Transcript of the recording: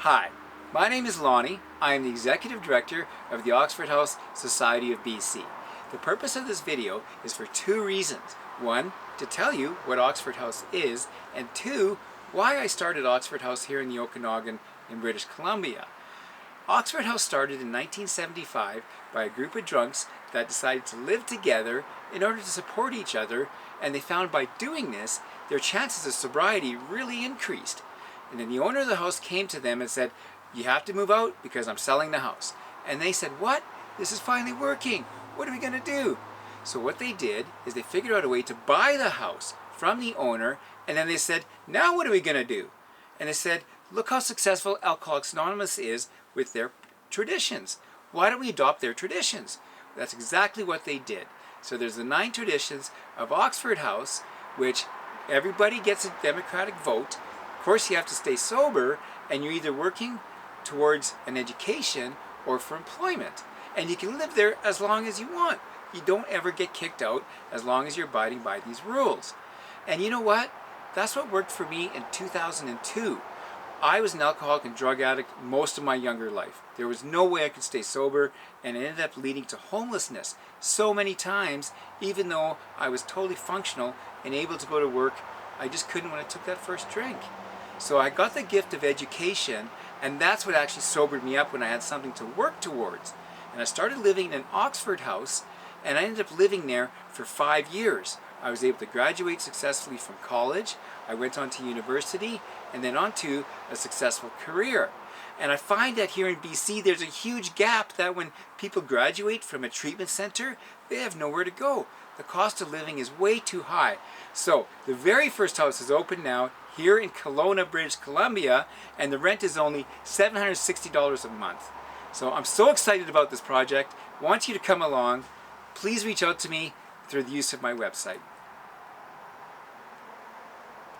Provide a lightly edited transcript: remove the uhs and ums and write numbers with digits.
Hi, my name is Lonnie. I am the Executive Director of the Oxford House Society of BC. The purpose of this video is for two reasons. One, to tell you what Oxford House is, and two, why I started Oxford House here in the Okanagan in British Columbia. Oxford House started in 1975 by a group of drunks that decided to live together in order to support each other, and they found by doing this, their chances of sobriety really increased. And then the owner of the house came to them and said, "You have to move out because I'm selling the house." And they said, "What? This is finally working. What are we going to do?" So what they did is they figured out a way to buy the house from the owner, and then they said, "Now what are we going to do?" And they said, "Look how successful Alcoholics Anonymous is with their traditions. Why don't we adopt their traditions?" That's exactly what they did. So there's the 9 traditions of Oxford House, which everybody gets a democratic vote. Of course, you have to stay sober, and you're either working towards an education or for employment. And you can live there as long as you want. You don't ever get kicked out as long as you're abiding by these rules. And you know what? That's what worked for me in 2002. I was an alcoholic and drug addict most of my younger life. There was no way I could stay sober, and it ended up leading to homelessness so many times, even though I was totally functional and able to go to work. I just couldn't when I took that first drink. So I got the gift of education, and that's what actually sobered me up when I had something to work towards. And I started living in an Oxford House, and I ended up living there for 5 years. I was able to graduate successfully from college. I went on to university and then on to a successful career. And I find that here in BC there's a huge gap that when people graduate from a treatment center, they have nowhere to go. The cost of living is way too high. So the very first house is open now here in Kelowna, British Columbia, and the rent is only $760 a month. So I'm so excited about this project. I want you to come along. Please reach out to me through the use of my website.